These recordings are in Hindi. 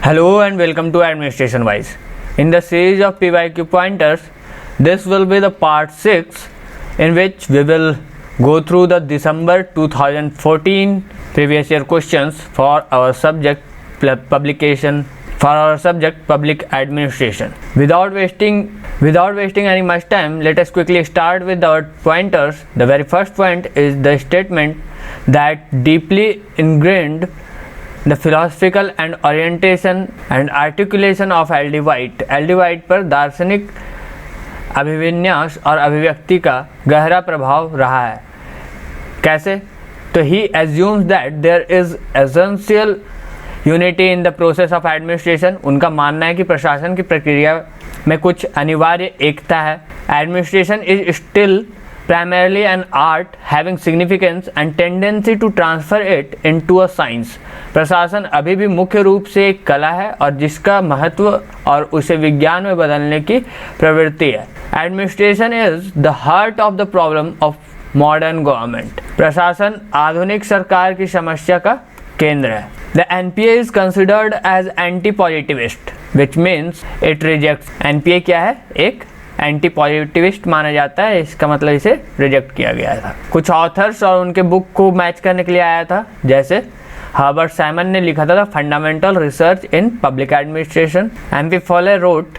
Hello and welcome to Administration Wise. In the series of PYQ pointers, this will be the part 6 in which we will go through the December 2014 previous year questions for our subject public administration. Without wasting any much time, let us quickly start with our pointers. The very first point is the statement that deeply ingrained the philosophical and orientation and articulation of L.D. White पर दार्शनिक अभिविन्यास और अभिव्यक्ति का गहरा प्रभाव रहा है. कैसे? तो he assumes that there is essential unity in the process of administration. उनका मानना है कि प्रशासन की प्रक्रिया में कुछ अनिवार्य एकता है. Administration is still primarily an art having significance and tendency to transfer it into a science. प्रशासन अभी भी मुख्य रूप से एक कला है और जिसका महत्व और उसे विज्ञान में बदलने की प्रवृत्ति है. Administration is the heart of the problem of modern government. प्रशासन आधुनिक सरकार की समस्या का केंद्र है. The NPA is considered as anti-positivist, which means it rejects. NPA क्या है? एक एंटी पॉजिटिविस्ट माना जाता है. इसका मतलब इसे रिजेक्ट किया गया था. कुछ ऑथर्स और उनके बुक को मैच करने के लिए आया था, जैसे हर्बर्ट साइमन ने लिखा था fundamental research in public administration. M P. Follett wrote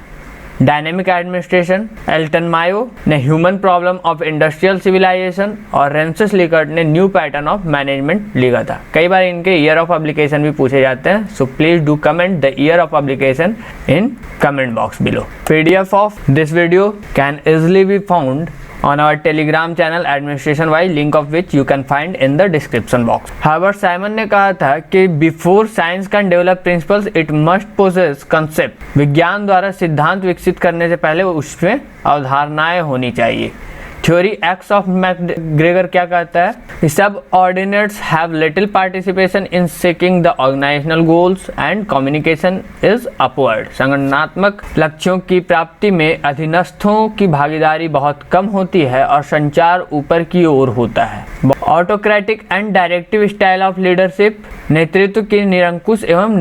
dynamic administration. Elton Mayo ने human problem of industrial civilisation और रेंसिस लिकर्ट ने न्यू पैटर्न ऑफ मैनेजमेंट लिखा था. कई बार इनके ईयर ऑफ पब्लिकेशन भी पूछे जाते हैं. So please do comment the year of publication in comment box below. PDF of this video can easily be found on our Telegram channel Administration Wise, link of which you can find in the description box. Herbert Simon ने कहा था कि before science can develop principles, it must possess concept. विज्ञान द्वारा सिद्धांत विकसित करने से पहले उसमें अवधारणाएं होनी चाहिए. थ्योरी एक्स ऑफ मैकग्रेगर क्या कहता है? Subordinates have little participation in seeking the organisational goals and communication is upward. संगठनात्मक लक्ष्यों की प्राप्ति में अधीनस्थों की भागीदारी बहुत कम होती है और संचार ऊपर की ओर होता है. Autocratic and directive style of leadership, नेतृत्व की निरंकुश एवं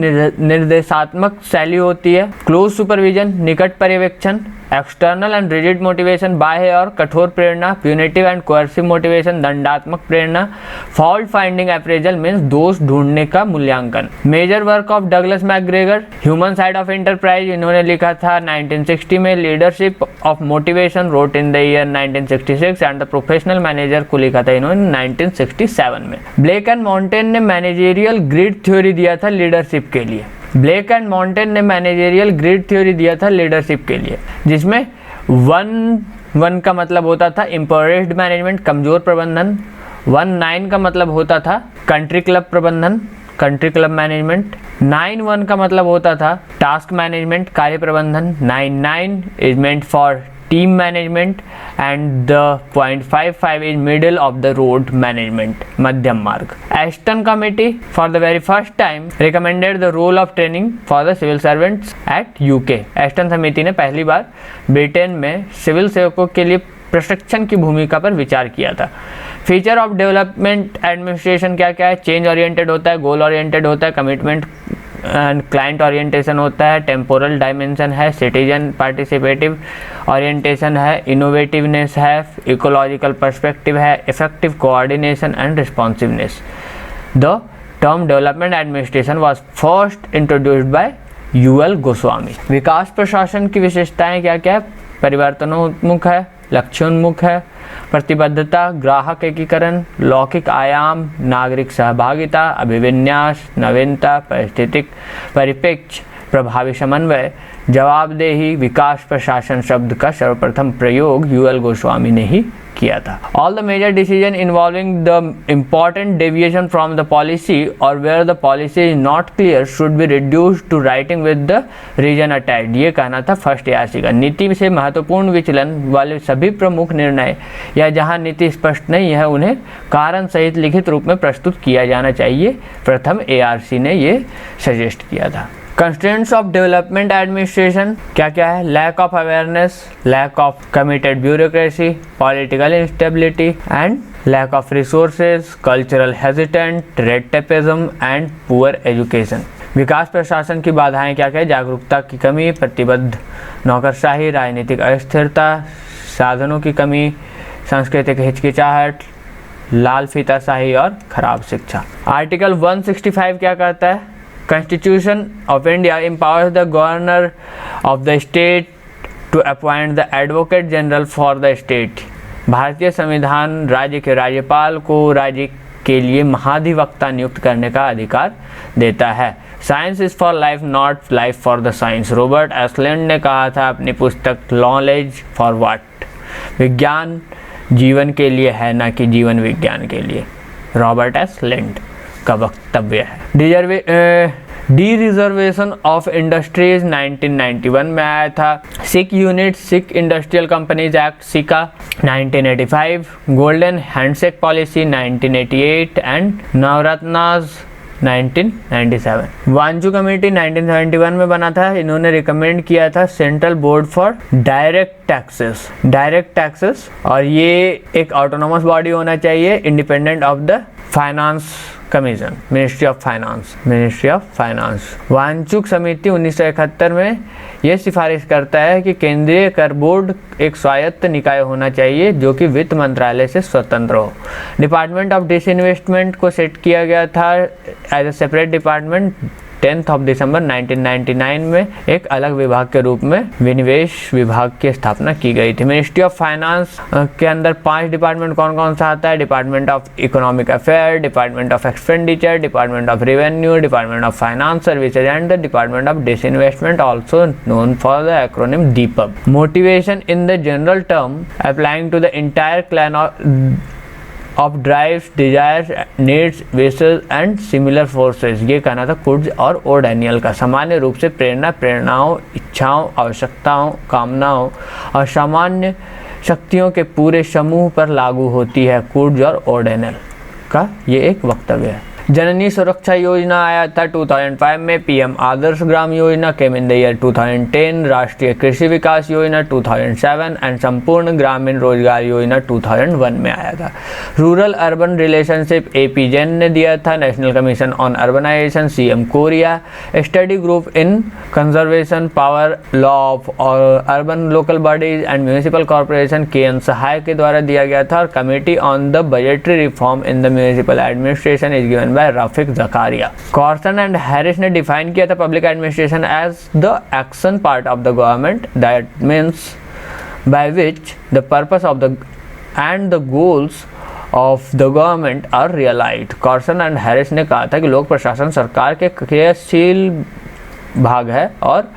निर्देशात्मक शैली होती है. क्लोज सुपरविजन, निकट पर्यवेक्षण. एक्सटर्नल एंड रिजिड मोटिवेशन, बाह्य और कठोर प्रेरणा. प्यूनिटिव एंड कोअर्सिव मोटिवेशन, दंडात्मक प्रेरणा. फॉल्ट फाइंडिंग अप्रेजल मीन्स दोष ढूंढने का मूल्यांकन. Major work of Douglas McGregor, human side of enterprise, इन्होंने लिखा था 1960 में. Leadership of motivation wrote in the year 1966 and the professional manager को लिखा था इन्होंने 1967 में. ब्लेक एंड माउंटेन ने मैनेजरियल ग्रिड थ्योरी दिया था लीडरशिप के लिए. ब्लेक एंड माउंटेन ने मैनेजरियल ग्रिड थ्योरी दिया था लीडरशिप के लिए, जिसमें वन का मतलब होता था इम्पोवरिश्ड मैनेजमेंट, कमजोर प्रबंधन. 19 का मतलब होता था कंट्री क्लब प्रबंधन, कंट्री क्लब मैनेजमेंट. 9 का मतलब होता था टास्क मैनेजमेंट, कार्य प्रबंधन. 9 is meant for team management and the 0.55 is middle of the road management, मध्यम मार्ग. Ashton committee for the very first time recommended the role of training for the civil servants at UK. Ashton समिति ने पहली बार ब्रिटेन में सिविल सेवकों के लिए प्रशिक्षण की भूमिका पर विचार किया था. फीचर ऑफ डेवलपमेंट एडमिनिस्ट्रेशन क्या क्या है? चेंज ओरिएंटेड होता है, गोल ओरिएंटेड होता है, कमिटमेंट एंड क्लाइंट ओरिएंटेशन होता है, टेम्पोरल डायमेंशन है, सिटीजन पार्टिसिपेटिव ओरिएंटेशन है, इनोवेटिवनेस है, इकोलॉजिकल पर्सपेक्टिव है, effective coordination and responsiveness. The term development administration was first introduced by UL Goswami. विकास प्रशासन की विशेषताएं क्या क्या है? परिवर्तनोन्मुख है, लक्ष्योन्मुख है, प्रतिबद्धता, ग्राहक एकीकरण, लौकिक आयाम, नागरिक सहभागिता, अभिविन्यास, नवीनता, परिस्थितिक परिप्रेक्ष्य, प्रभावी समन्वय, जवाबदेही. विकास प्रशासन शब्द का सर्वप्रथम प्रयोग UL गोस्वामी ने ही किया था. All the major decision involving the important deviation from the policy or where the policy is not clear should be reduced to writing with the reason attached. ये कहना था फर्स्ट ARC का. नीति से महत्वपूर्ण विचलन वाले सभी प्रमुख निर्णय या जहां नीति स्पष्ट नहीं है उन्हें कारण सहित लिखित रूप में प्रस्तुत किया जाना चाहिए. प्रथम ARC ने ये सजेस्ट किया था. कंस्ट्रेंट्स ऑफ डेवलपमेंट एडमिनिस्ट्रेशन क्या क्या है? Lack of awareness, lack of committed bureaucracy, political instability and lack of resources, cultural hesitant, red tapeism and poor education. विकास प्रशासन की बाधाएं क्या क्या? जागरूकता की कमी, प्रतिबद्ध नौकरशाही, राजनीतिक अस्थिरता, साधनों की कमी, सांस्कृतिक हिचकिचाहट, लाल फीताशाही और खराब शिक्षा। आर्टिकल 165 क्या कहता है? Constitution of India empowers the governor of the state to appoint the advocate general for the state. भारतीय संविधान राज्य के राज्यपाल को राज्य के लिए महाधिवक्ता नियुक्त करने का अधिकार देता है। Science is for life, not life for the science. Robert Esland ने कहा था अपनी पुस्तक नॉलेज फॉर व्हाट, विज्ञान जीवन के लिए है, ना कि जीवन विज्ञान के लिए। रॉबर्ट एसलैंड का वक्तव्य है। डी रिजर्वेशन ऑफ इंडस्ट्रीज 1991 में आया था। Sick unit, sick industrial companies act SICA 1985, golden handshake policy 1988 and Navratnas 1997। Wanchoo committee 1971 में बना था। इन्होंने रिकमेंड किया था central board for direct taxes, और ये एक ऑटोनोमस बॉडी होना चाहिए, independent of the finance commission, ministry of finance. Wanchuk समिति 1971 में यह सिफारिश करता है कि केंद्रीय कर बोर्ड एक स्वायत्त निकाय होना चाहिए जो कि वित्त मंत्रालय से स्वतंत्र हो। डिपार्टमेंट ऑफ डिसइन्वेस्टमेंट को सेट किया गया था एज ए सेपरेट डिपार्टमेंट 10 दिसंबर 1999 में एक अलग विभाग के रूप में विनिवेश विभाग की स्थापना की गई थी। मिनिस्ट्री ऑफ फाइनेंस के अंदर 5 डिपार्टमेंट कौन कौन सा आता है? Department of economic affair, department of expenditure, department of revenue, department of finance services and the department of disinvestment, also known for the acronym DIPAB। Motivation in the general term applying to the entire clan of drives, desires, needs, wishes and similar forces. ये कहना था कुड्स और ओ डैनियल का। सामान्य रूप से प्रेरणाओं, इच्छाओं, आवश्यकताओं, कामनाओं और सामान्य शक्तियों के पूरे समूह पर लागू होती है। कुड्स और ओ डैनियल का ये एक वक्तव्य है। जननी सुरक्षा योजना आया था 2005 में। PM Adarsh Gram Yojana came in the year 2010। राष्ट्रीय कृषि विकास योजना 2007 एंड संपूर्ण ग्रामीण रोजगार योजना 2001 में आया था। Rural urban relationship AP Jain ने दिया था। National commission on urbanisation CM Correa. Study group in conservation power law of urban local bodies and municipal corporation KN Sahay के द्वारा दिया गया था। और committee on the budgetary reform in the municipal administration is given by Rafiq Zakaria. Corson and Harris ने डिफाइन किया था public administration as the action part of the government that means by which the purpose of the end the goals of the government are realised. Corson and Harris ने कहा था कि लोक प्रशासन सरकार के क्रियाशील भाग है और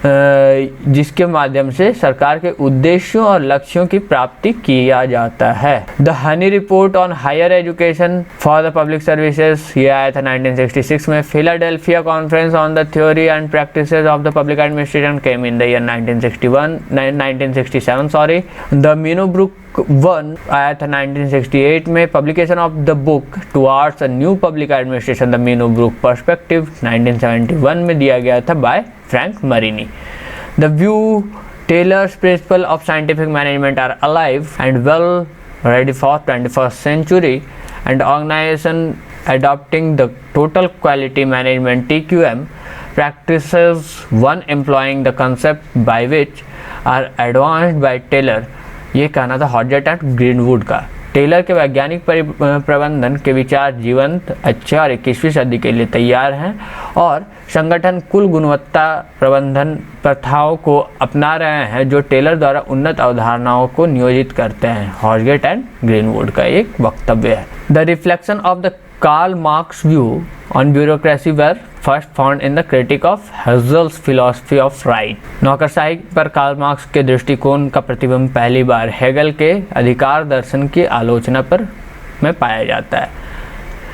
जिसके माध्यम से सरकार के उद्देश्यों और लक्ष्यों की प्राप्ति किया जाता है। The Honey report on higher education for the public services ये आया था 1966 में। Philadelphia conference on the theory and practices of the public administration came in the year 1967 the Minnowbrook 1 आया था 1968 में। Publication of the book towards a new public administration the Minnowbrook perspective 1971 में दिया गया था by Frank Marini. The view Taylor's principle of scientific management are alive and well ready for 21st century and organization adopting the total quality management TQM practices one employing the concept by which are advanced by Taylor। ये कहना था हॉडजेट एंड ग्रीनवुड का। टेलर के वैज्ञानिक प्रबंधन के विचार जीवंत, अच्छे और 21वीं सदी के लिए तैयार हैं और संगठन कुल गुणवत्ता प्रबंधन प्रथाओं को अपना रहे हैं जो टेलर द्वारा उन्नत अवधारणाओं को नियोजित करते हैं। हॉडजेट एंड ग्रीनवुड का एक वक्तव्य है। The reflection of the Karl Marx view on bureaucracy were first found in the critique of Hegel's philosophy of right. नौकरशाही पर कार्ल मार्क्स के दृष्टिकोण का प्रतिबिंब पहली बार हेगल के अधिकार दर्शन की आलोचना पर में पाया जाता है।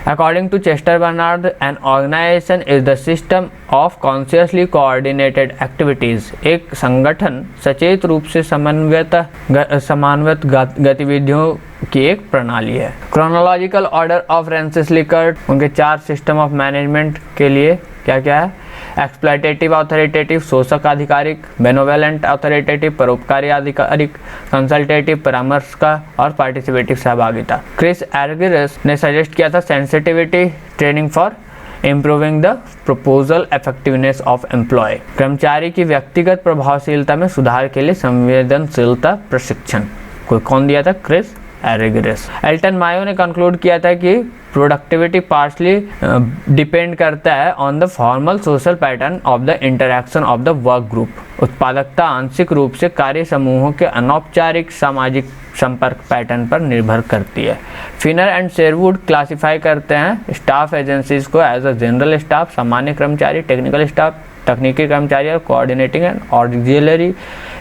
According to Chester Bernard, an organization is the system of consciously coordinated activities। एक संगठन सचेत रूप से समन्वित गतिविधियों की एक प्रणाली है। Chronological order of Francis Likert, उनके 4 सिस्टम ऑफ मैनेजमेंट के लिए क्या क्या है? एक्सप्लॉयटेटिव ऑथोरिटेटिव, शोषक आधिकारिक, बेनोवेलेंट ऑथोरिटेटिव, परोपकारी आधिकारिक, कंसल्टेटिव परामर्श का और पार्टिसिपेटिव सहभागिता। क्रिस एर्गिरस ने सजेस्ट किया था sensitivity training for improving the proposal effectiveness of employee, कर्मचारी की व्यक्तिगत प्रभावशीलता में सुधार के लिए संवेदनशीलता प्रशिक्षण। कौन दिया था? क्रिस एरिगरिस। एल्टन मायो ने कंक्लूड किया था कि प्रोडक्टिविटी पार्शली डिपेंड करता है on the formal social pattern of the interaction of the work group. उत्पादकता आंशिक रूप से कार्य समूहों के अनौपचारिक सामाजिक संपर्क पैटर्न पर निर्भर करती है। फिनर एंड शेरवुड क्लासिफाई करते हैं स्टाफ एजेंसीज को एज अ जनरल स्टाफ, सामान्य कर्मचारी, टेक्निकल स्टाफ, तकनीकी कर्मचारी और कोऑर्डिनेटिंग एंड ऑक्सिलरी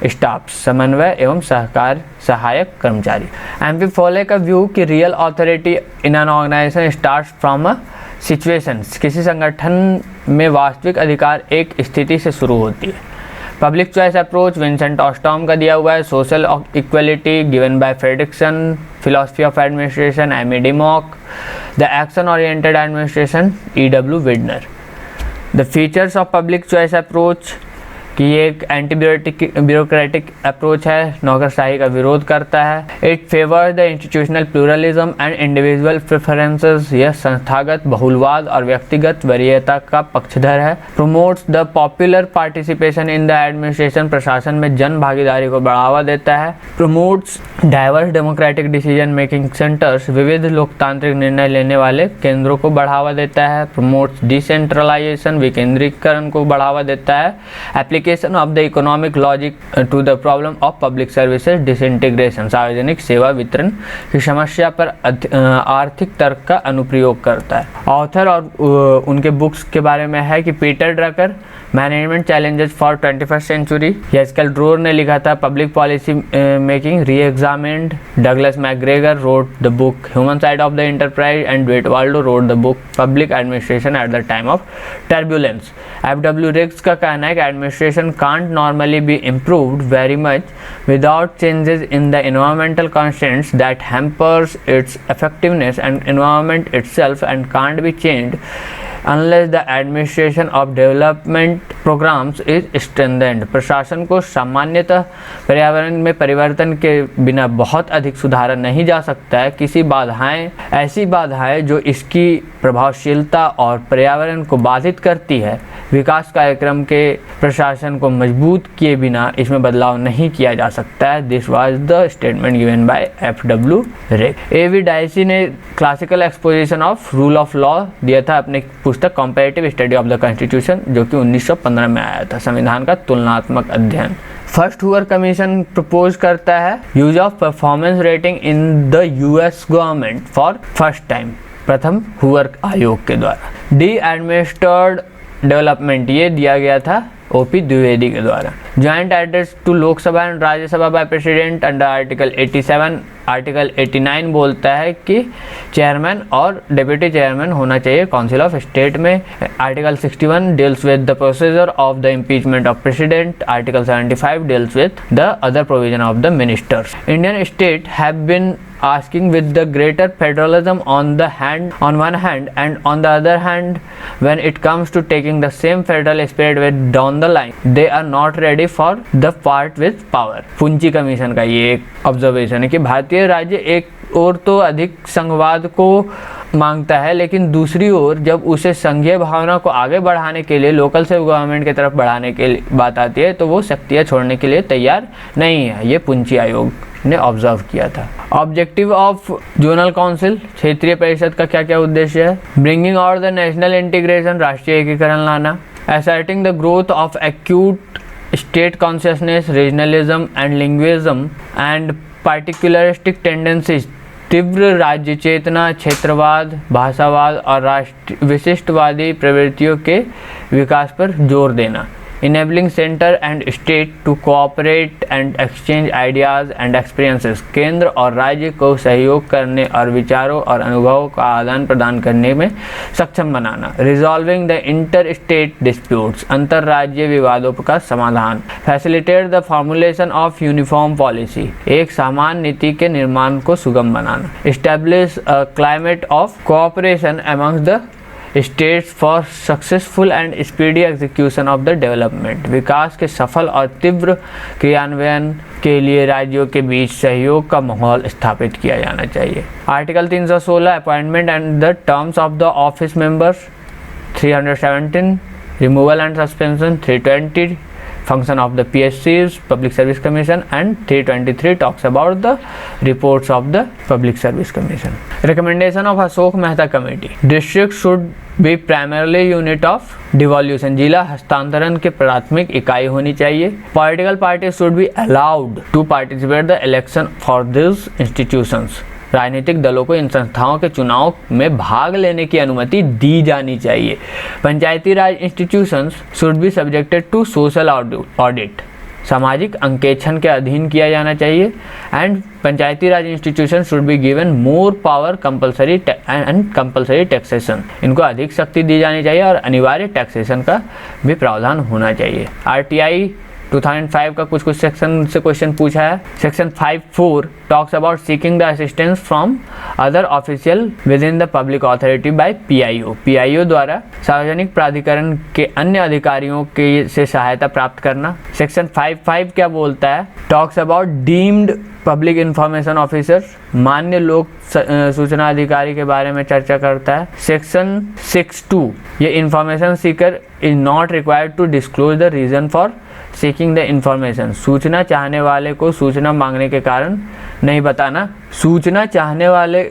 स्टाफ, समन्वय एवं सहकार सहायक कर्मचारी। एमपी फॉले का व्यू कि real authority in an organisation starts from a situation, किसी संगठन में वास्तविक अधिकार एक स्थिति से शुरू होती है। Public choice approach Vincent Ostrom का दिया हुआ है। Social equality given by Frederickson, philosophy of administration M E Dimock, the action oriented administration E.W. Weidner. The features of public choice approach कि ये एक एंटी ब्यूरोक्रेटिक अप्रोच है, नौकरशाही का विरोध करता है। It favours the institutional pluralism and individual preferences, यह संस्थागत बहुलवाद और व्यक्तिगत वरीयता का पक्षधर है। Promotes the popular participation in the administration, प्रशासन में जन भागीदारी को बढ़ावा देता है। Promotes diverse democratic decision making centres, विविध लोकतांत्रिक निर्णय लेने वाले केंद्रों को बढ़ावा देता है। प्रोमोट्स डिसेंट्रलाइजेशन, विकेंद्रीकरण को बढ़ावा देता है। Application of the economic logic to the problem of public services disintegration, सार्वजनिक सेवा वितरण की समस्या पर आर्थिक तर्क का अनुप्रयोग करता है। ऑथर और उनके बुक्स के बारे में है कि Peter Drucker, management challenges for 21st century, Yehezkel Dror ने लिखा था public policy making reexamined, Douglas McGregor wrote the book human side of the enterprise and Dwight Waldo wrote the book public administration at the time of turbulence. F.W. Riggs का कहना है कि administration can't normally be improved very much without changes in the environmental constraints that hampers its effectiveness and environment itself and can't be changed unless the administration of development programs is strengthened। प्रशासन को सामान्यतः पर्यावरण में परिवर्तन के बिना बहुत अधिक सुधारा नहीं जा सकता है। किसी बाधाएं, ऐसी बाधाएं जो इसकी प्रभावशीलता और पर्यावरण को बाधित करती है, विकास कार्यक्रम के प्रशासन को मजबूत किए बिना इसमें बदलाव नहीं किया जा सकता है। This was the statement given by F.W. Riggs. A.V. Dicey ने classical exposition of rule of law दिया था अपने पुस्तक comparative study of the constitution, जो कि 1915 में आया था, संविधान का तुलनात्मक अध्ययन। फर्स्ट हुअर कमीशन प्रपोज करता है use of performance rating in the US government for first time, प्रथम हुअर आयोग के द्वारा। डी एडमिनिस्टर्ड डेवलपमेंट, ये दिया गया था O.P. द्विवेदी के द्वारा। Joint address to Lok Sabha and Rajya Sabha by president under article 87, article 89 बोलता है कि चेयरमैन और डिप्टी चेयरमैन होना चाहिए काउंसिल ऑफ स्टेट में। Article 61 deals with the procedure of the impeachment of president. Article 75 deals with the other provision of the ministers. Indian state have been asking with the greater federalism on one hand and on the other hand when it comes to taking the same federal spirit with down the line they are not ready for the part with power। पुंची commission का ये एक ऑब्जर्वेशन है कि भारतीय राज्य एक और तो अधिक संघवाद को मांगता है, लेकिन दूसरी ओर जब उसे संघीय भावना को आगे बढ़ाने के लिए लोकल सेल्फ गवर्नमेंट की तरफ बढ़ाने के लिए बात आती है तो वो शक्तियाँ छोड़ने के लिए तैयार नहीं है। ये पुंची आयोग ने ऑब्जर्व किया था। ऑब्जेक्टिव ऑफ जोनल काउंसिल, क्षेत्रीय परिषद का क्या क्या उद्देश्य है? Bringing out the national integration, राष्ट्रीय एकीकरण लाना। Asserting the growth of acute state consciousness, regionalism and linguism and particularistic tendencies, तीव्र राज्य चेतना, क्षेत्रवाद, भाषावाद और विशिष्टवादी प्रवृत्तियों के विकास पर जोर देना। enabling center and state to cooperate and exchange ideas and experiences, केंद्र और राज्य को सहयोग करने और विचारों और अनुभवों का आदान प्रदान करने में सक्षम बनाना। resolving the interstate disputes, अंतर्राज्यीय विवादों का समाधान। facilitate the formulation of uniform policy, एक समान नीति के निर्माण को सुगम बनाना। establish a climate of cooperation amongst the states for successful and speedy execution of the development, विकास के सफल और तीव्र क्रियान्वयन के लिए राज्यों के बीच सहयोग का माहौल स्थापित किया जाना चाहिए। Article 316 appointment and the terms of the office members, 317 removal and suspension, 320 function of the PSCs, Public Service Commission, and 323 talks about the reports of the Public Service Commission. Recommendation of Ashok Mehta Committee: district should be primarily unit of devolution, जिला हस्तांतरण के प्राथमिक इकाई होनी चाहिए. Political parties should be allowed to participate the election for these institutions. राजनीतिक दलों को इन संस्थाओं के चुनाव में भाग लेने की अनुमति दी जानी चाहिए. Panchayati Raj institutions should be subjected to social audit, सामाजिक अंकेक्षण के अधीन किया जाना चाहिए. And Panchayati Raj institution should be given more power compulsory and compulsory taxation, इनको अधिक शक्ति दी जानी चाहिए और अनिवार्य टैक्सेशन का भी प्रावधान होना चाहिए. RTI 2005 का कुछ सेक्शन से क्वेश्चन पूछा है. Section 5(4) talks about seeking the assistance from other official with in the public authority bye PIO. PIO द्वारा सार्वजनिक प्राधिकरण के अन्य अधिकारियों के से सहायता प्राप्त करना. सेक्शन 5(5) क्या बोलता है? Talks about deemed public information officer, मान्य लोक सूचना अधिकारी के बारे में चर्चा करता है. सेक्शन 6(2) ये information seeker is not required to disclose the reason for seeking the information. सूचना चाहने वाले को सूचना मांगने के कारण नहीं बताना, सूचना चाहने वाले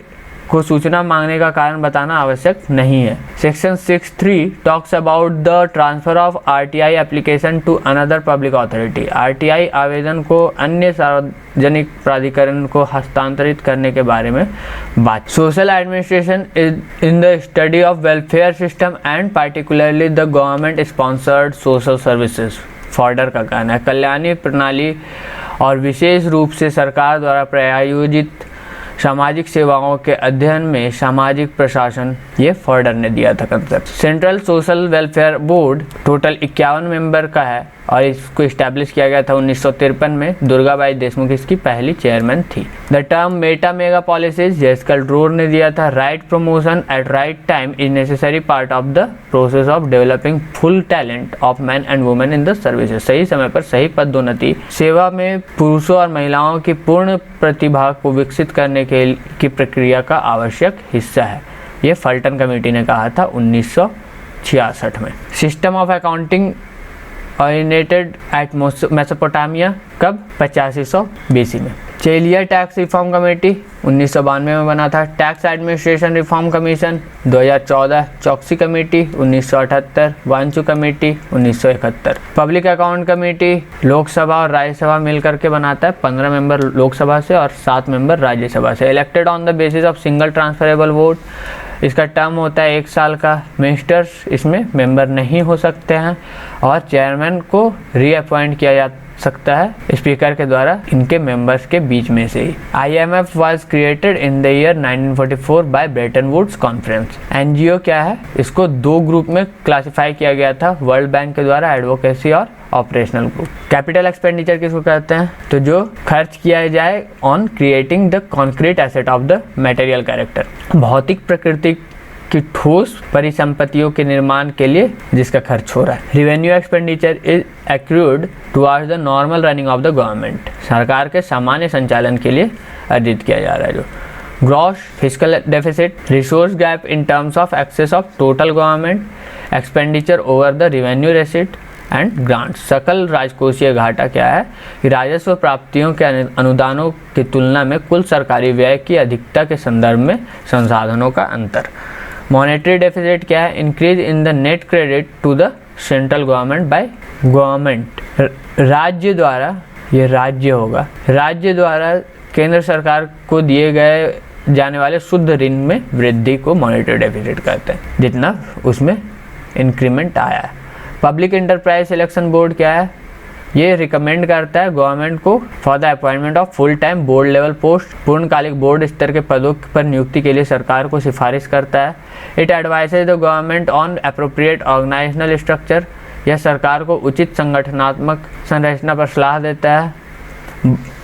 को सूचना मांगने का कारण बताना आवश्यक नहीं है. Section 6(3) talks about the transfer of RTI application to another public authority. RTI आवेदन को अन्य सार्वजनिक प्राधिकरण को हस्तांतरित करने के बारे में बात. Social administration is in the study of welfare system and particularly the government sponsored social services. Fodder का कहना है कल्याणी प्रणाली और विशेष रूप से सरकार द्वारा प्रायोजित सामाजिक सेवाओं के अध्ययन में सामाजिक प्रशासन, ये फॉर्डर ने दिया था concept. Central social welfare board total 51 member का है और इसको इस्टेब्लिश किया गया था 1953 में. दुर्गाबाई देशमुख इसकी पहली चेयरमैन थी. The term meta mega policies Yehezkel Dror ने दिया था. Right promotion at right time is necessary part of the process of developing full talent of man and women in the services. सही समय पर सही पदोन्नति सेवा में पुरुषों और महिलाओं की पूर्ण प्रतिभा को विकसित करने की प्रक्रिया का आवश्यक हिस्सा है. ये फल्टन कमेटी ने कहा था 1966 में. System of accounting originated at Mesopotamia, कब? 8500 BC में. चेलिया टैक्स रिफॉर्म कमेटी 1992 में बना था. Tax administration reform commission 2014. चौकसी committee 1978. Wanchu committee 1971. Public account committee Lok Sabha और राज्यसभा मिलकर के बनाता है. 15 मेंबर लोकसभा से और 7 मेंबर राज्यसभा से. Elected on the basis of single transferable vote. इसका टर्म होता है 1 साल का. मिनिस्टर्स इसमें मेंबर नहीं हो सकते हैं और चेयरमैन को रीअपॉइंट किया जा सकता है स्पीकर के द्वारा इनके मेंबर्स के बीच में से ही. IMF was created in the year 1944 by Bretton Woods conference. NGO क्या है? इसको 2 ग्रुप में क्लासिफाई किया गया था वर्ल्ड बैंक के द्वारा, एडवोकेसी और ऑपरेशनल ग्रुप. कैपिटल एक्सपेंडिचर किसको कहते हैं? तो जो खर्च किया जाए on creating the concrete asset of the material character, भौतिक प्रकृति की ठोस परिसंपत्तियों के निर्माण के लिए जिसका खर्च हो रहा है. Revenue expenditure is accrued towards the normal running of the government. सरकार के सामान्य संचालन के लिए अर्जित किया जा रहा है. जो gross fiscal deficit, resource gap in terms of excess of total government expenditure over the revenue receipt and grant. सकल राजकोषीय घाटा क्या है? राजस्व प्राप्तियों के अनुदानों की तुलना में कुल सरकारी व्यय की अधिकता के संदर्भ में संसाधनों का अंतर. मॉनेटरी डेफिसिट क्या है? Increase in the net credit to the central government by government. राज्य द्वारा, ये राज्य होगा, राज्य द्वारा केंद्र सरकार को दिए गए जाने वाले शुद्ध ऋण में वृद्धि को मॉनेटरी डेफिसिट कहते हैं, जितना उसमें इंक्रीमेंट आया है. पब्लिक इंटरप्राइज सिलेक्शन बोर्ड क्या है? ये रिकमेंड करता है गवर्नमेंट को for the appointment of full time board level post. पूर्णकालिक बोर्ड स्तर के पदों पर नियुक्ति के लिए सरकार को सिफारिश करता है. It advises the government on appropriate organisational structure. यह सरकार को उचित संगठनात्मक संरचना पर सलाह देता है.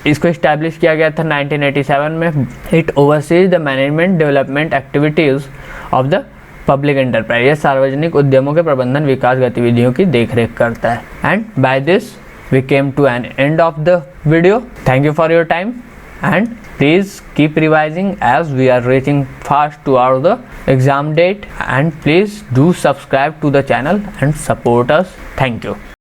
इसको इस्टेब्लिश किया गया था 1987 में. It overseas the management development activities of the public enterprise. यह सार्वजनिक उद्यमों के प्रबंधन विकास गतिविधियों की देखरेख करता है. And by this we came to an end of the video. Thank you for your time and Please keep revising as we are reaching fast toward the exam date, and please do subscribe to the channel and support us. Thank you.